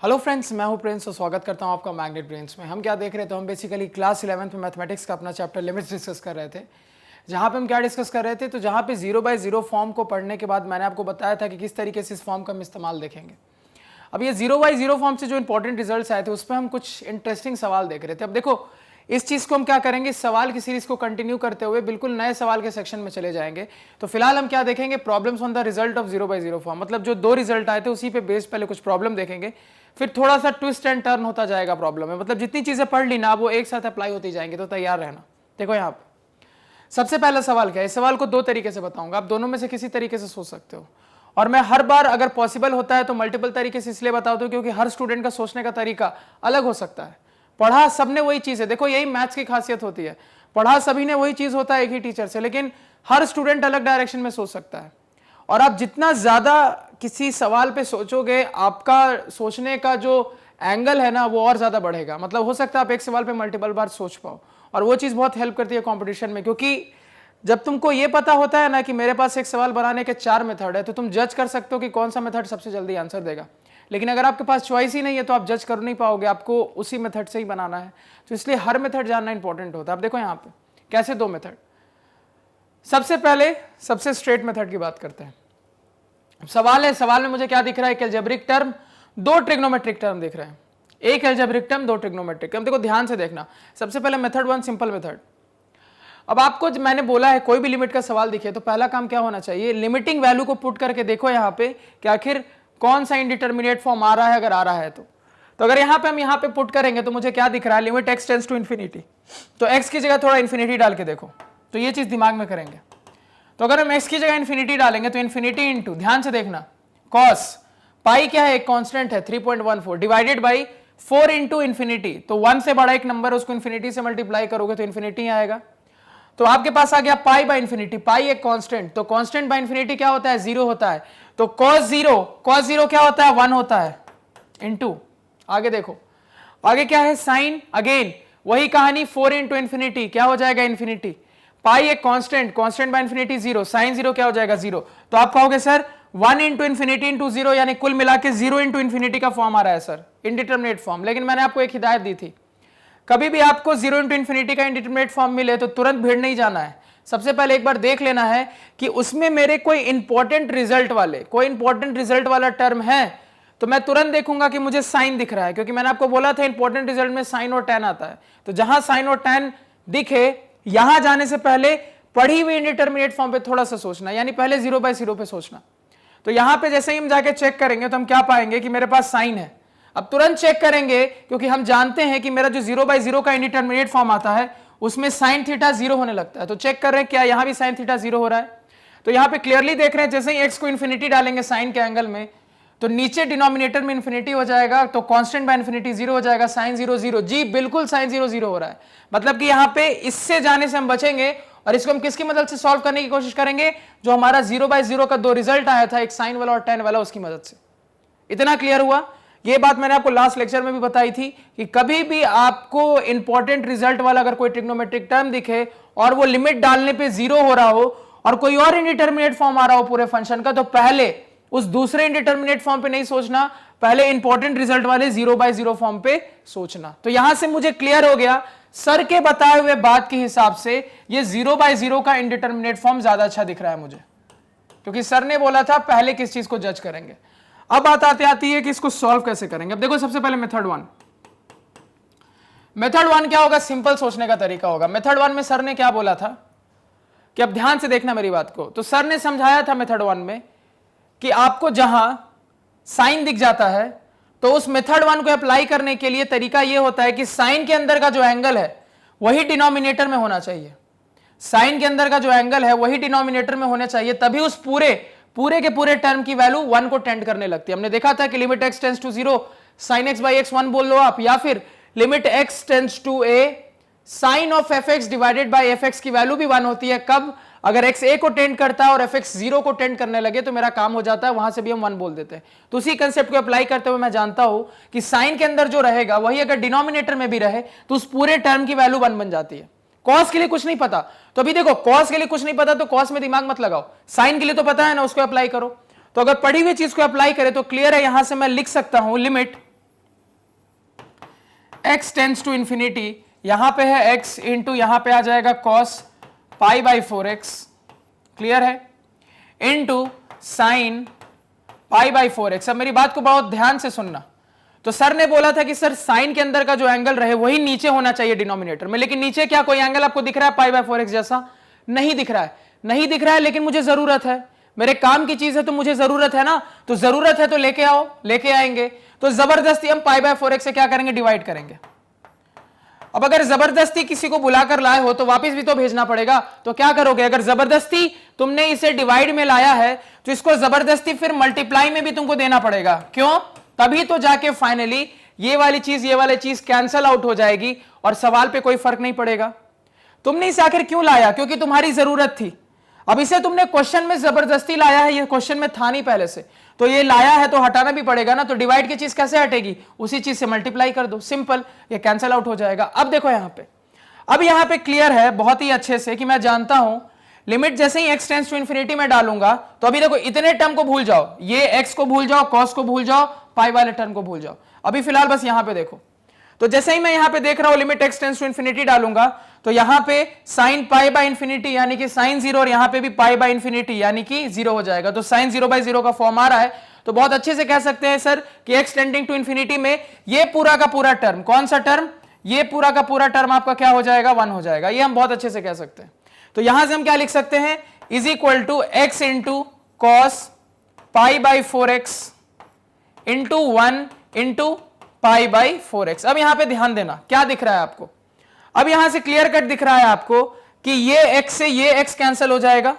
Hello friends, मैं हूं Prince और स्वागत करता हूं आपका मैग्नेट ब्रेन्स में। हम क्या देख रहे थे, हम बेसिकली क्लास 11th में मैथमेटिक्स का अपना चैप्टर लिमिट्स डिस्कस कर रहे थे। जहां पे हम क्या डिस्कस कर रहे थे, तो जहां पे 0 बाय 0 फॉर्म को पढ़ने के बाद मैंने आपको बताया था कि किस तरीके से इस फॉर्म का हम इस्तेमाल देखेंगे। अब ये 0 बाय 0 फॉर्म से जो इंपॉर्टेंट रिजल्ट्स आए थे उस पर हम कुछ इंटरेस्टिंग सवाल देख रहे थे। अब देखो, इस चीज को हम क्या करेंगे, सवाल की सीरीज को कंटिन्यू करते हुए बिल्कुल नए सवाल के सेक्शन में चले जाएंगे। तो फिलहाल हम क्या देखेंगे, problems on the result of 0 by 0 form, मतलब जो दो रिजल्ट आए थे उसी पे बेस्ड पहले कुछ प्रॉब्लम देखेंगे, फिर थोड़ा सा ट्विस्ट एंड टर्न होता जाएगा प्रॉब्लम में। मतलब जितनी चीजें पढ़ ली ना वो एक साथ अप्लाई होती जाएंगी, तो तैयार रहना। देखो यहाँ पे सबसे पहला सवाल क्या है, इस सवाल को दो तरीके से बताऊंगा, आप दोनों में से किसी तरीके से सोच सकते हो। और मैं हर बार अगर पॉसिबल होता है तो मल्टीपल तरीके से इसलिए बताता हूं क्योंकि हर स्टूडेंट का सोचने का तरीका अलग हो सकता है। पढ़ा सबने वही चीज है, देखो यही मैथ्स की खासियत होती है, पढ़ा सभी ने वही चीज होता है एक ही टीचर से, लेकिन हर स्टूडेंट अलग डायरेक्शन में सोच सकता है। और आप जितना ज्यादा किसी सवाल पे सोचोगे, आपका सोचने का जो एंगल है ना वो और ज्यादा बढ़ेगा। मतलब हो सकता है आप एक सवाल पे मल्टीपल बार सोच पाओ, और वो चीज बहुत हेल्प करती है कंपटीशन में। क्योंकि जब तुमको ये पता होता है ना कि मेरे पास एक सवाल बनाने के 4 मेथड है, तो तुम जज कर सकते हो कि कौन सा मेथड सबसे जल्दी आंसर देगा। लेकिन अगर आपके पास चॉइस ही नहीं है तो आप जज कर नहीं पाओगे, आपको उसी मेथड से ही बनाना है। तो इसलिए हर मेथड जानना इंपॉर्टेंट होता है। अब देखो यहाँ पे कैसे दो मेथड। सबसे पहले सबसे स्ट्रेट मेथड की बात करते हैं। सवाल है, सवाल में मुझे क्या दिख रहा है, एक एल्जेब्रिक टर्म, दो ट्रिग्नोमेट्रिक टर्म दिख रहे हैं। एक एल्जेब्रिक टर्म, दो ट्रिग्नोमेट्रिक टर्म। देखो ध्यान से देखना। सबसे पहले मेथड 1, सिंपल मेथड। अब आपको मैंने बोला है कोई भी लिमिट का सवाल दिखे तो पहला काम क्या होना चाहिए, लिमिटिंग वैल्यू को पुट करके देखो यहाँ पे कि आखिर कौन सा इंडिटरमिनेट फॉर्म आ रहा है। अगर आ रहा है तो अगर यहाँ पे हम यहाँ पे पुट करेंगे तो मुझे क्या दिख रहा है, limit x tends to infinity. तो x की जगह थोड़ा इन्फिनिटी डाल के देखो, तो ये चीज दिमाग में करेंगे। तो अगर हम x की जगह इन्फिनिटी डालेंगे तो इन्फिनिटी इंटू, ध्यान से देखना, cos पाई क्या है, एक कांस्टेंट है 3.14 डिवाइडेड बाई 4 इंटू इन्फिनिटी। तो 1 से बड़ा एक नंबर, उसको इन्फिनिटी से मल्टीप्लाई करोगे तो इन्फिनिटी आएगा। तो आपके पास आ गया पाई बाय इन्फिनिटी, पाई एक कांस्टेंट, तो कांस्टेंट बाय इन्फिनिटी क्या होता है, 0 होता है। तो cos 0 क्या होता है, 1 होता है, इनटू आगे देखो, आगे क्या है, साइन, अगेन वही कहानी, 4 इंटू इन्फिनिटी क्या हो जाएगा, इन्फिनिटी। पाई एक constant, constant by infinity 0, sine 0 क्या हो जाएगा, 0। तो आप कहोगे सर 1 इंटू इन्फिनिटी इंटू 0, यानी कुल मिला के 0 इंटू इन्फिनिटी का फॉर्म आ रहा है सर, इनडिटरमिनेट फॉर्म। लेकिन मैंने आपको एक हिदायत दी थी, कभी भी आपको 0 इंटू इन्फिनिटी का इंडिटरमिनेट फॉर्म मिले तो तुरंत भीड़ नहीं जाना है। सबसे पहले एक बार देख लेना है कि उसमें मेरे कोई इंपॉर्टेंट रिजल्ट वाला टर्म है, तो मैं तुरंत देखूंगा कि मुझे साइन दिख रहा है, क्योंकि मैंने आपको बोला था इंपॉर्टेंट रिजल्ट में साइन और टैन आता है। तो जहां साइन और टैन दिखे, यहां जाने से पहले पढ़ी हुई इंडिटरमिनेट फॉर्म पे थोड़ा सा सोचना, यानी पहले 0 बाय 0 पे सोचना। तो यहां पे जैसे ही हम जाके चेक करेंगे तो हम क्या पाएंगे कि मेरे पास साइन है। अब तुरंत चेक करेंगे क्योंकि हम जानते हैं कि मेरा जो 0 बाय 0 का इंडिटरमिनेट फॉर्म आता है उसमें साइन थीटा 0 होने लगता है। तो चेक कर रहे हैं क्या यहां भी साइन थीटा 0 हो रहा है। तो यहां पे क्लियरली देख रहे हैं, जैसे ही x को इन्फिनिटी डालेंगे साइन के एंगल में, तो नीचे डिनोमिनेटर में इन्फिनिटी हो जाएगा, तो कांस्टेंट बाय इन्फिनिटी 0 हो जाएगा, साइन 0 0। जी बिल्कुल, साइन 0 0 हो रहा है। मतलब कि यहां पे इससे जाने से हम बचेंगे, और इसको हम किसकी मदद से सॉल्व करने की कोशिश करेंगे, जो हमारा 0 बाय 0 का दो रिजल्ट आया था, एक साइन वाला और टैन वाला, उसकी मदद से। इतना क्लियर हुआ। ये बात मैंने आपको लास्ट लेक्चर में भी बताई थी कि कभी भी आपको इंपॉर्टेंट रिजल्ट वाला अगर कोई ट्रिग्नोमेट्रिक टर्म दिखे और वो लिमिट डालने पे 0 हो रहा हो और कोई और इंडिटरमिनेट फॉर्म आ रहा हो पूरे फंक्शन का, तो पहले उस दूसरे इंडिटरमिनेट फॉर्म पे नहीं सोचना, पहले इंपॉर्टेंट रिजल्ट वाले 0 बाय 0 फॉर्म पे सोचना। तो यहां से मुझे क्लियर हो गया, सर के बताए हुए बात के हिसाब से ये 0 बाय 0 का इंडिटरमिनेट फॉर्म ज्यादा अच्छा दिख रहा है मुझे, क्योंकि सर ने बोला था पहले किस चीज को जज करेंगे। अब बात आती है कि इसको सॉल्व कैसे करेंगे। अब देखो सबसे पहले मेथड 1 क्या होगा, सिंपल सोचने का तरीका होगा। मेथड 1 में सर ने क्या बोला था कि अब ध्यान से देखना मेरी बात को। तो सर ने समझाया था मेथड 1 में कि आपको जहां साइन दिख जाता है तो उस मेथड 1 को अप्लाई करने के लिए तरीका यह होता है कि साइन के अंदर का जो एंगल है वही डिनोमिनेटर में होना चाहिए। साइन के अंदर का जो एंगल है वही डिनोमिनेटर में होना चाहिए, तभी उस पूरे के पूरे टर्म की वैल्यू 1 को टेंड करने लगती है। हमने देखा था कि limit x tends to 0 sin x by x 1 बोल लो आप, या फिर limit x tends to a sin of fx divided by fx की वैल्यू भी 1 होती है। कब, अगर x a को टेंड करता है और fx 0 को टेंड करने लगे तो मेरा काम हो जाता है, वहां से भी हम 1 बोल देते हैं। तो उसी कंसेप्ट को अप्लाई करते हुए मैं जानता हूं कि साइन के अंदर जो रहेगा वही अगर डिनोमिनेटर में भी रहे तो उस पूरे टर्म की वैल्यू 1 बन जाती है। कॉस के लिए कुछ नहीं पता, तो अभी देखो कॉस के लिए कुछ नहीं पता तो कॉस में दिमाग मत लगाओ, साइन के लिए तो पता है ना, उसको अप्लाई करो। तो अगर पढ़ी हुई चीज को अप्लाई करें तो क्लियर है, यहां से मैं लिख सकता हूं limit x tends to infinity, यहां पे है x इंटू यहां पे आ जाएगा cos pi by 4x, clear है, into sine pi by 4x। अब मेरी बात को बहुत ध्यान से सुनना। तो सर ने बोला था कि सर साइन के अंदर का जो एंगल रहे वही नीचे होना चाहिए डिनोमिनेटर में, लेकिन नीचे क्या कोई एंगल आपको दिख रहा है पाई बाई 4x जैसा? नहीं दिख रहा है, नहीं दिख रहा है, लेकिन मुझे जरूरत है, मेरे काम की चीज है तो मुझे जरूरत है ना, तो जरूरत है तो लेके आओ, लेके आएंगे। तो जबरदस्ती हम पाई बाय 4x से क्या करेंगे, डिवाइड करेंगे। अब अगर जबरदस्ती किसी को बुलाकर लाए हो तो वापस भी तो भेजना पड़ेगा, तो क्या करोगे? अगर जबरदस्ती तुमने इसे डिवाइड में लाया है तो इसको जबरदस्ती फिर मल्टीप्लाई में भी तुमको देना पड़ेगा। क्यों? तभी तो जाके फाइनली ये वाली चीज कैंसल आउट हो जाएगी और सवाल पे कोई फर्क नहीं पड़ेगा। तुमने इसे आखिर क्यों लाया? क्योंकि तुम्हारी जरूरत थी। अब इसे तुमने क्वेश्चन में जबरदस्ती लाया है, ये क्वेश्चन में था नहीं पहले से, तो ये लाया है तो हटाना भी पड़ेगा ना। तो डिवाइड की चीज कैसे हटेगी? उसी चीज से मल्टीप्लाई कर दो, सिंपल, ये कैंसल आउट हो जाएगा। अब देखो यहां पे, अब यहां पे क्लियर है बहुत ही अच्छे से कि मैं जानता हूं लिमिट जैसे ही x टेंड्स टू इंफिनिटी में डालूंगा तो अभी देखो इतने टर्म को भूल जाओ, ये x को भूल जाओ, cos को भूल जाओ, पाई वाले टर्म को भूल जाओ। अभी फिलहाल बस यहां पे देखो, तो जैसे ही मैं यहां पे देख रहा हूं limit x tends to infinity डालूंगा तो यहां पे साइन पाई बाय इंफिनिटी यानी कि साइन 0 और यहां पे भी पाई बाय इंफिनिटी यानी कि 0 हो जाएगा। तो साइन 0/0 का फॉर्म आ रहा है, तो बहुत अच्छे से कह सकते हैं सर कि x टेंडिंग टू इंफिनिटी में ये पूरा का पूरा टर्म, कौन सा टर्म? ये पूरा का पूरा टर्म आपका क्या हो जाएगा? 1 हो जाएगा। ये हम बहुत अच्छे से कह सकते हैं। तो यहां से हम क्या लिख सकते हैं? Is equal to x into cos pi by 4x into 1 into pi by 4x। अब यहां पे ध्यान देना, क्या दिख रहा है आपको? अब यहां से क्लियर कट दिख रहा है आपको कि ये x से ये x कैंसिल हो जाएगा,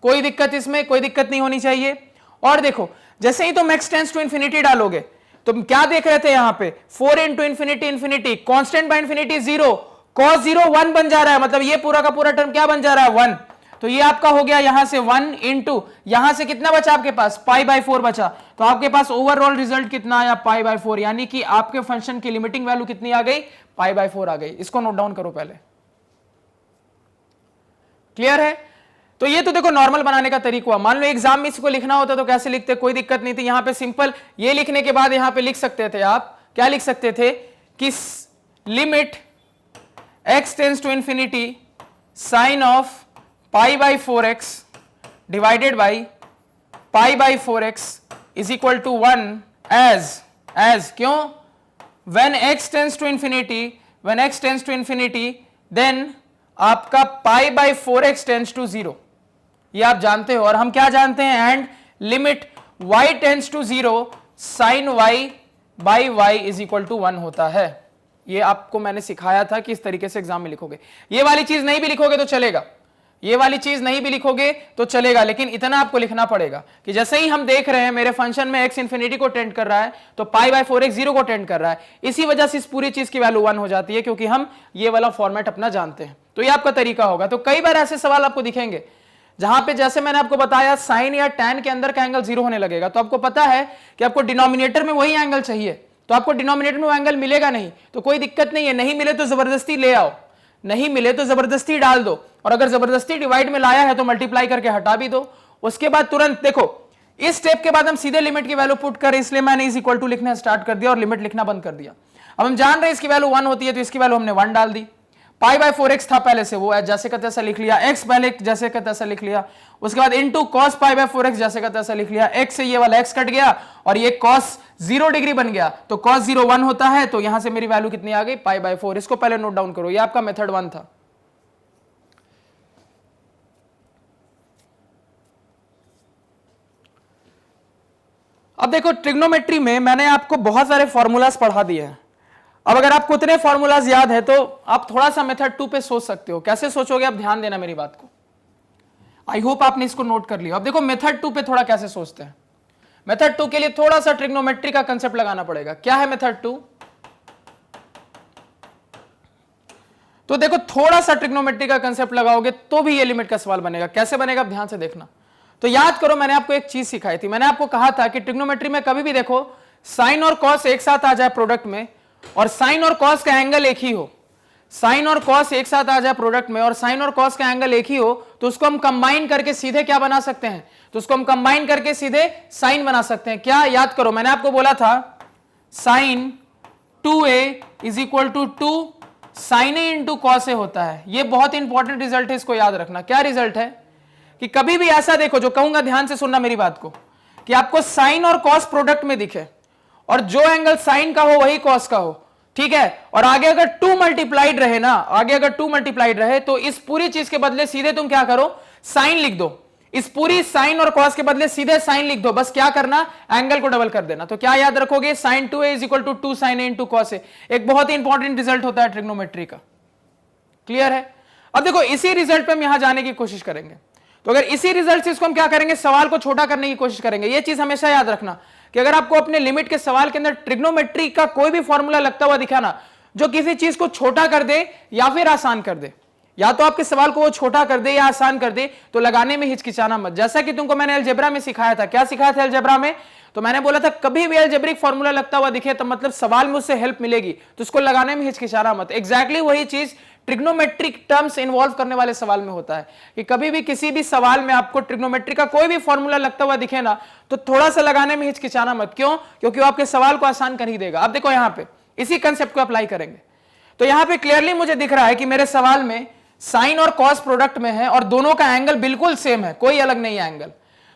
कोई दिक्कत इसमें, कोई दिक्कत नहीं होनी चाहिए। और देखो जैसे ही तुम x टेंड्स टू इंफिनिटी डालोगे तुम क्या देख रहे थे यहां पे? 4 into infinity infinity, constant by infinity 0, cos 0 1 बन जा रहा है, मतलब ये पूरा का पूरा टर्म क्या बन जा रहा है? 1। तो ये आपका हो गया यहां से 1 इंटू यहां से कितना बचा आपके पास? पाई बाय 4 बचा। तो आपके पास ओवरऑल रिजल्ट कितना आया? पाई बाय 4, यानी कि आपके फंक्शन की लिमिटिंग वैल्यू कितनी आ गई? पाई बाय 4 आ गई। इसको नोट डाउन करो पहले, क्लियर है? तो ये तो देखो नॉर्मल बनाने का तरीका हुआ। मान लो एग्जाम में इसको लिखना होता तो कैसे लिखते? कोई दिक्कत नहीं थी, यहां पे सिंपल ये लिखने के बाद यहां पे लिख सकते थे आप, क्या लिख सकते थे कि limit x tends to infinity sine of pi by 4x divided by pi by 4x is equal to 1 as क्यों? when x tends to infinity then आपका pi by 4x tends to 0, ये आप जानते हो। और हम क्या जानते हैं? And limit y tends to 0 sine y by y is equal to 1 होता है। ये आपको मैंने सिखाया था कि इस तरीके से एग्जाम में लिखोगे। ये वाली चीज नहीं भी लिखोगे तो चलेगा, ये वाली चीज नहीं भी लिखोगे तो चलेगा, लेकिन इतना आपको लिखना पड़ेगा कि जैसे ही हम देख रहे हैं मेरे फंक्शन में x इंफिनिटी को टेंड कर रहा है तो पाई बाय 4x 0 को टेंड कर रहा है, इसी वजह से इस पूरी चीज की वैल्यू 1 हो जाती है, क्योंकि हम ये वाला फॉर्मेट अपना जानते हैं। तो ये आपका तरीका होगा। तो कई बार ऐसे सवाल आपको दिखेंगे जहां पे जैसे मैंने आपको बताया साइन या टैन के अंदर का एंगल 0 होने लगेगा, तो आपको पता है कि आपको डिनोमिनेटर में वही एंगल चाहिए, तो आपको डिनोमिनेटर में वो एंगल मिलेगा नहीं, तो कोई दिक्कत नहीं है, नहीं मिले तो जबरदस्ती ले आओ, नहीं मिले तो जबरदस्ती डाल दो, और अगर जबरदस्ती डिवाइड में लाया है तो मल्टीप्लाई करके हटा भी दो। उसके बाद तुरंत देखो इस स्टेप के बाद हम सीधे लिमिट की वैल्यू पुट करें, इसलिए मैंने इज इक्वल टू लिखना स्टार्ट कर दिया और लिमिट लिखना बंद कर दिया। अब हम जान रहे हैं इसकी वैल्यू 1 होती है, तो इसकी वैल्यू हमने 1 डाल दी। पाई बाय 4x था पहले से, वो जैसे का तैसा लिख लिया, x पहले जैसे का तैसा लिख लिया, उसके बाद into cos pi by 4x जैसे का तैसा लिख लिया, x से ये वाला x कट गया और ये cos 0 डिग्री बन गया, तो cos 0 1 होता है, तो यहां से मेरी वैल्यू कितनी आ गई? Pi by 4। इसको पहले नोट डाउन करो, ये आपका मेथड 1 था। अब देखो ट्रिग्नोमेट्री में मैंने आपको बहुत सारे फॉर्मूलाज पढ़ा दिए हैं। अब अगर आपको उतने फॉर्मूलाज याद है तो आप थोड़ा सा मेथड 2 पे सोच सकते हो। कैसे सोचोगे आप? ध्यान देना मेरी बात को, आई होप आपने इसको नोट कर लिया। अब देखो मेथड 2 पे थोड़ा कैसे सोचते हैं। मेथड 2 के लिए थोड़ा सा ट्रिग्नोमेट्री का कंसेप्ट लगाना पड़ेगा। क्या है मेथड 2? तो देखो थोड़ा सा ट्रिग्नोमेट्री का कंसेप्ट लगाओगे तो भी ये लिमिट का सवाल बनेगा। कैसे बनेगा? ध्यान से देखना। तो याद करो मैंने आपको एक चीज सिखाई थी, मैंने आपको कहा था कि ट्रिग्नोमेट्री में कभी भी देखो साइन और कॉस एक साथ आ जाए प्रोडक्ट में और साइन और कॉस का एंगल एक ही हो, साइन और कॉस एक साथ आ जाए प्रोडक्ट में और साइन और कॉस का एंगल एक ही हो, तो उसको हम कंबाइन करके सीधे क्या बना सकते हैं? तो उसको हम कंबाइन करके सीधे साइन बना सकते हैं। क्या? याद करो मैंने आपको बोला था sine 2a is equal to 2 sin a into cos A होता है। ये बहुत इंपॉर्टेंट रिजल्ट है, इसको याद रखना। क्या रिजल्ट है कि कभी भी ऐसा देखो, जो कहूंगा ध्यान से सुनना मेरी बात को, कि आपको साइन और कॉस प्रोडक्ट में दिखे और जो एंगल साइन का हो वही कॉस का हो, ठीक है, और आगे अगर 2 मल्टीप्लाइड रहे ना, आगे अगर 2 मल्टीप्लाइड रहे तो इस पूरी चीज के बदले सीधे तुम क्या करो, साइन लिख दो। इस पूरी साइन और कॉस के बदले सीधे साइन लिख दो, बस क्या करना, एंगल को डबल कर देना। तो क्या याद रखोगे, sin 2a is equal to 2 sin a into cos A. एक बहुत ही इंपॉर्टेंट रिजल्ट होता है ट्रिग्नोमेट्री का। क्लियर है? अब देखो इसी रिजल्ट पे हम यहां जाने की कोशिश करेंगे। तो अगर इसी रिजल्ट से इसको हम क्या करेंगे, सवाल को छोटा करने की कोशिश करेंगे। ये चीज हमेशा याद रखना कि अगर आपको अपने लिमिट के सवाल के अंदर ट्रिग्नोमेट्री का कोई भी फॉर्मूला लगता हुआ दिखाना जो किसी चीज को छोटा कर दे या फिर आसान कर दे, या तो आपके सवाल को वो छोटा कर दे या आसान कर दे, तो लगाने में हिचकिचाना मत। जैसा कि तुमको मैंने अलजेब्रा में सिखाया था। क्या सिखाया था अलजेब्रा में? तो मैंने बोला था कभी भी अलजेब्रिक फॉर्मूला लगता हुआ दिखे तो मतलब सवाल में उससे हेल्प मिलेगी, तो उसको लगाने में हिचकिचाना मत। एग्जैक्टली वही चीज ट्रिग्नोमेट्रिक टर्म्स इन्वॉल्व करने वाले सवाल में होता है कि कभी भी किसी भी सवाल में आपको ट्रिग्नोमेट्री का कोई भी फॉर्मूला लगता हुआ दिखे ना, तो थोड़ा सा लगाने में हिचकिचाना मत। क्यों? क्योंकि वो आपके सवाल को आसान कर ही देगा। अब देखो यहां पे इसी कंसेप्ट को अप्लाई करेंगे। तो यहां पे क्लियरली मुझे दिख रहा है कि मेरे सवाल में साइन और कॉस प्रोडक्ट में है और दोनों का एंगल बिल्कुल सेम है, कोई अलग नहीं है एंगल।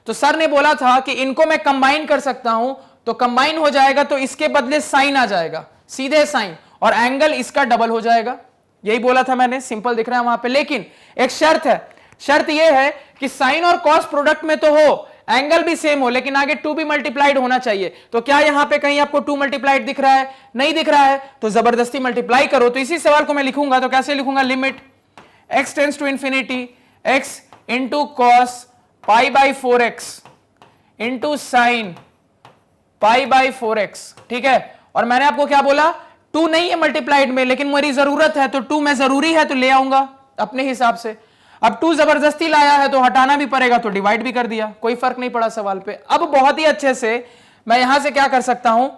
तो सर ने बोला था कि इनको मैं कंबाइन कर सकता हूं, तो कंबाइन हो जाएगा तो इसके बदले साइन आ जाएगा, सीधे साइन, और एंगल इसका डबल हो जाएगा। यही बोला था मैंने, सिंपल दिख रहा है वहां पे। लेकिन एक शर्त है, शर्त यह है कि साइन और कॉस प्रोडक्ट में तो हो, एंगल भी सेम हो, लेकिन आगे 2 भी मल्टीप्लाइड होना चाहिए। तो क्या यहां पे कहीं आपको 2 मल्टीप्लाइड दिख रहा है? नहीं दिख रहा है, तो जबरदस्ती मल्टीप्लाई करो। तो इसी सवाल को मैं लिखूंगा, तो कैसे लिखूंगा, limit x tends to infinity x into cos pi by 4x into sine pi by 4x, ठीक है। और मैंने आपको क्या बोला, 2 नहीं है मल्टीप्लाइड में, लेकिन मेरी जरूरत है तो 2 में जरूरी है तो ले आऊंगा अपने हिसाब से। अब 2 जबरदस्ती लाया है तो हटाना भी पड़ेगा, तो डिवाइड भी कर दिया, कोई फर्क नहीं पड़ा सवाल पे। अब बहुत ही अच्छे से मैं यहां से क्या कर सकता हूं,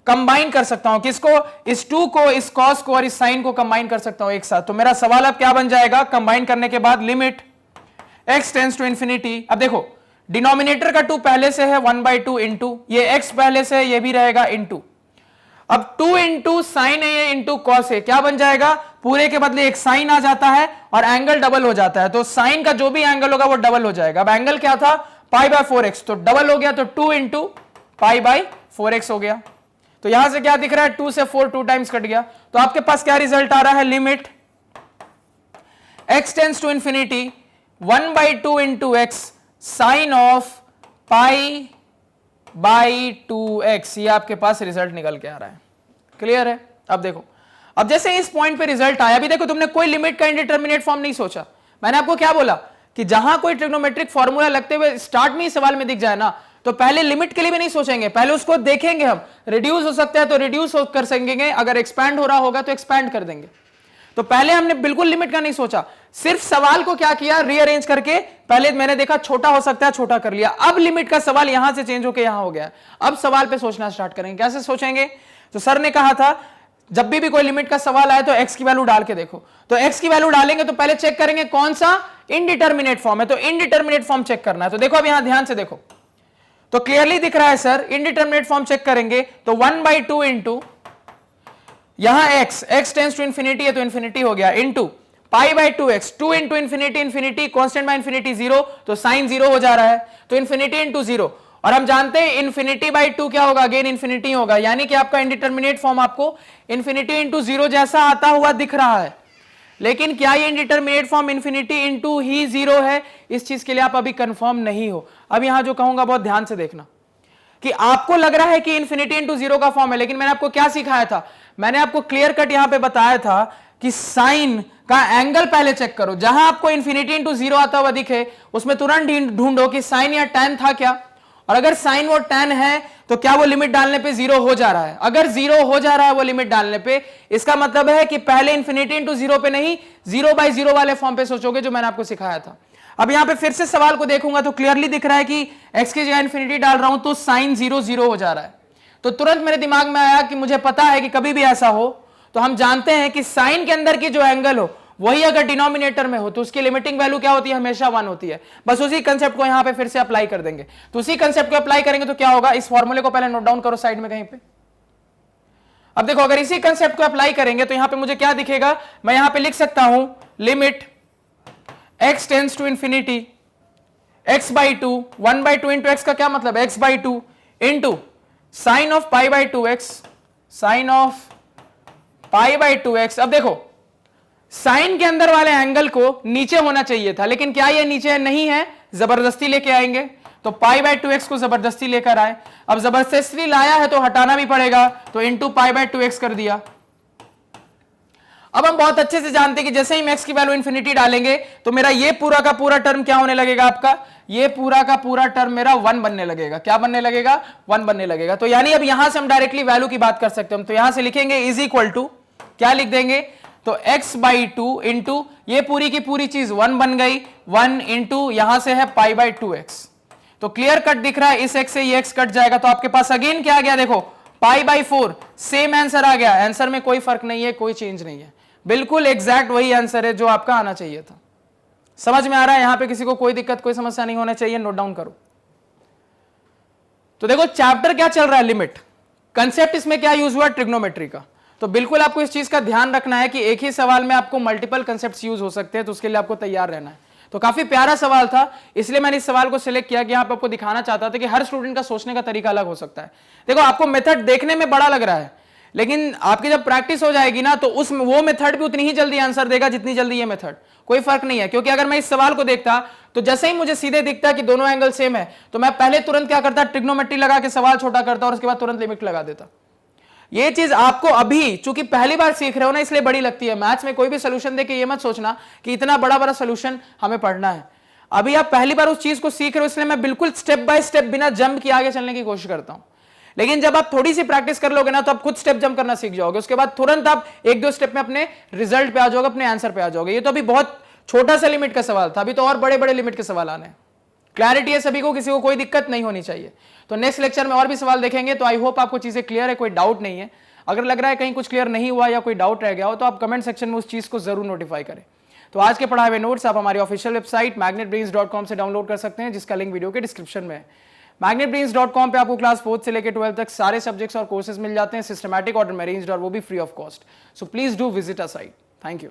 कंबाइन कर सकता हूं। किसको? इस 2 को, इस कॉस को और इस साइन को कंबाइन कर सकता हूं एक साथ। तो मेरा सवाल अब क्या बन जाएगा, कंबाइन करने के बाद limit x tends to infinity. अब देखो डिनोमिनेटर का 2 पहले से है 1/2 इंटू, ये x पहले से है, ये भी रहेगा इंटू। अब 2 इंटू साइन ए इंटू कॉस ए क्या बन जाएगा, पूरे के बदले एक साइन आ जाता है और एंगल डबल हो जाता है। तो साइन का जो भी एंगल होगा वो डबल हो जाएगा। अब एंगल क्या था, पाई बाय 4x, तो डबल हो गया, तो 2 इंटू पाई बाय 4x हो गया। तो यहां से क्या दिख रहा है, 2 से 4 2 टाइम्स कट गया। तो आपके पास क्या रिजल्ट आ रहा है, limit x tends to infinity 1/2 into x sine of pi by 2x। ये आपके पास रिजल्ट निकल के आ रहा है। क्लियर है? अब देखो, अब जैसे इस पॉइंट पे रिजल्ट आया, अभी देखो तुमने कोई लिमिट का इंडिटरमिनेट फॉर्म नहीं सोचा। मैंने आपको क्या बोला कि जहां कोई ट्रिग्नोमेट्रिक फॉर्मूला लगते हुए स्टार्ट में ही सवाल में दिख जाए ना, तो पहले लिमिट के लिए भी नहीं सोचेंगे, पहले उसको देखेंगे। हम रिड्यूस हो सकता है तो रिड्यूस कर सकेंगे, अगर एक्सपैंड हो रहा होगा तो एक्सपैंड कर देंगे। तो पहले हमने बिल्कुल लिमिट का नहीं सोचा, सिर्फ सवाल को क्या किया, रीअरेंज करके पहले मैंने देखा छोटा हो सकता है, छोटा कर लिया। अब लिमिट का सवाल यहां से चेंज होकर यहां हो गया। अब सवाल पे सोचना स्टार्ट करेंगे। कैसे सोचेंगे? तो सर ने कहा था जब भी कोई लिमिट का सवाल आए तो x की वैल्यू डाल के देखो। तो x की वैल्यू डालेंगे तो पहले चेक करेंगे कौन सा इनडिटरमिनेट फॉर्म है, तो इनडिटरमिनेट फॉर्म चेक करना है। तो देखो अब यहां ध्यान से देखो, तो क्लियरली दिख रहा है सर, इनडिटरमिनेट फॉर्म चेक करेंगे तो 1/2 इंटू यहां x टेंड्स टू इंफिनिटी है तो इंफिनिटी हो गया, into pi by 2x, 2 into infinity, infinity constant by infinity 0, तो साइन 0 हो जा रहा है, तो इंफिनिटी इंटू 0। और हम जानते हैं इंफिनिटी बाय 2 क्या होगा, अगेन इंफिनिटी होगा, यानी कि आपका इंडिटरमिनेट फॉर्म आपको इंफिनिटी इंटू 0 जैसा आता हुआ दिख रहा है। लेकिन क्या ये इंडिटरमिनेट फॉर्म इंफिनिटी इंटू ही 0 है, इस चीज के लिए आप अभी कंफर्म नहीं हो। अब यहां जो कहूंगा बहुत ध्यान से देखना कि आपको लग रहा है कि इंफिनिटी इंटू 0 का फॉर्म है, लेकिन मैंने आपको क्या सिखाया था, मैंने आपको क्लियर कट यहां पे बताया था कि साइन का एंगल पहले चेक करो। जहां आपको इंफिनिटी इंटू 0 आता हुआ दिखे उसमें तुरंत ढूंढो कि साइन या tan था क्या, और अगर साइन वो tan है तो क्या वो लिमिट डालने पे 0 हो जा रहा है। अगर 0 हो जा रहा है वो लिमिट डालने पे, इसका मतलब है कि पहले इंफिनिटी इंटू 0 पे नहीं, 0/0 वाले फॉर्म पे सोचोगे जो मैंने आपको सिखाया था। अब यहां पे फिर से सवाल को देखूंगा तो क्लियरली दिख रहा है कि x की जगह इंफिनिटी डाल रहा हूं तो साइन 0 हो जा रहा है। तो तुरंत मेरे दिमाग में आया कि मुझे पता है कि कभी भी ऐसा हो तो हम जानते हैं कि साइन के अंदर की जो एंगल हो वही अगर डिनोमिनेटर में हो तो उसकी लिमिटिंग वैल्यू क्या होती है, हमेशा 1 होती है। बस उसी कंसेप्ट को यहां पे फिर से अप्लाई कर देंगे। तो उसी कंसेप्ट को अप्लाई करेंगे तो क्या होगा, इस फॉर्मूले को पहले नोट डाउन करो साइड में कहीं पे। अब देखो अगर इसी कंसेप्ट को अप्लाई करेंगे तो यहां पे मुझे क्या दिखेगा, मैं यहां पे लिख सकता हूं limit x tends to infinity x by two, 1/2 into x का क्या मतलब x by two into sine of pi by two x, sine of pi by two x. अब देखो साइन के अंदर वाले एंगल को नीचे होना चाहिए था, लेकिन क्या ये नीचे नहीं है, जबरदस्ती लेके आएंगे, तो पाई बाई टू एक्स को जबरदस्ती लेकर आए। अब जबरदस्ती लाया है तो हटाना भी पड़ेगा, तो into pi by two x कर दिया। अब हम बहुत अच्छे से जानते हैं कि जैसे ही x की वैल्यू इंफिनिटी डालेंगे तो मेरा ये पूरा का पूरा टर्म क्या होने लगेगा, आपका ये पूरा का पूरा टर्म मेरा 1 बनने लगेगा। क्या बनने लगेगा, 1 बनने लगेगा। तो यानी अब यहां से हम डायरेक्टली वैल्यू की बात कर सकते हैं। तो यहां से लिखेंगे इज इक्वल टू, क्या लिख देंगे, तो x बाई टू इंटू ये पूरी की पूरी चीज 1 बन गई, 1 इंटू यहां से है पाई बाई टू एक्स। तो क्लियर कट दिख रहा है, इस x से ये x कट जाएगा, तो आपके पास अगेन क्या आ गया, देखो पाई बाई 4, सेम आंसर आ गया। आंसर में कोई फर्क नहीं है, कोई चेंज नहीं है, बिल्कुल एग्जैक्ट वही आंसर है जो आपका आना चाहिए था। समझ में आ रहा है, यहां पे किसी को कोई दिक्कत कोई समस्या नहीं होना चाहिए, नोट डाउन करो। तो देखो चैप्टर क्या चल रहा है, लिमिट। कंसेप्ट इसमें क्या यूज हुआ, ट्रिग्नोमेट्री का। तो बिल्कुल आपको इस चीज का ध्यान रखना है कि एक ही सवाल में आपको मल्टीपल कंसेप्ट्स यूज हो सकते हैं, तो उसके लिए आपको तैयार रहना है। तो काफी प्यारा सवाल था, इसलिए मैंने इस सवाल को सिलेक्ट किया कि यहां पे आपको दिखाना चाहता था कि हर स्टूडेंट का सोचने का तरीका अलग हो सकता है। देखो आपको मेथड देखने में बड़ा लग रहा है, लेकिन आपकी जब प्रैक्टिस हो जाएगी ना तो उस वो मेथड भी उतनी ही जल्दी आंसर देगा जितनी जल्दी ये मेथड, कोई फर्क नहीं है। क्योंकि अगर मैं इस सवाल को देखता तो जैसे ही मुझे सीधे दिखता कि दोनों एंगल सेम है, तो मैं पहले तुरंत क्या करता, ट्रिग्नोमेट्री लगा के सवाल छोटा करता और उसके बाद तुरंत लिमिट लगा देता। ये चीज आपको अभी चूंकि पहली बार सीख रहे हो ना, इसलिए बड़ी लगती है। मैथ्स में कोई भी सोल्यूशन देके ये मत सोचना कि इतना बड़ा बड़ा सोल्यूशन हमें पढ़ना है। अभी आप पहली बार उस चीज को सीख रहे हो, इसलिए मैं बिल्कुल स्टेप बाय स्टेप बिना जंप के आगे चलने की कोशिश करता हूं। लेकिन जब आप थोड़ी सी प्रैक्टिस कर लोगे ना तो आप खुद स्टेप जंप करना सीख जाओगे, उसके बाद तुरंत आप एक दो स्टेप में अपने रिजल्ट पे आ जाओगे, अपने आंसर पे आ जाओगे। ये तो अभी बहुत छोटा सा लिमिट का सवाल था, अभी तो और बड़े बड़े लिमिट के सवाल आने हैं। क्लैरिटी है सभी को, किसी को कोई दिक्कत नहीं होनी चाहिए। तो नेक्स्ट लेक्चर में और भी सवाल देखेंगे, तो आई होप आपको चीजें क्लियर है, कोई डाउट नहीं है। अगर लग रहा है कहीं कुछ क्लियर नहीं हुआ या कोई डाउट रह गया हो तो आप कमेंट सेक्शन में उस चीज को जरूर नोटिफाई करें। तो आज के पढ़ाए हुए नोट्स आप हमारी ऑफिशियल वेबसाइट magnetbrains.com से डाउनलोड कर सकते हैं, जिसका लिंक वीडियो के डिस्क्रिप्शन में है। magnetbrains.com पे आपको क्लास 4 से लेकर 12 तक सारे सब्जेक्ट्स और कोर्सेज मिल जाते हैं, सिस्टमैटिक और अरेंज्ड, और वो भी free of cost. So please do visit a site. Thank you.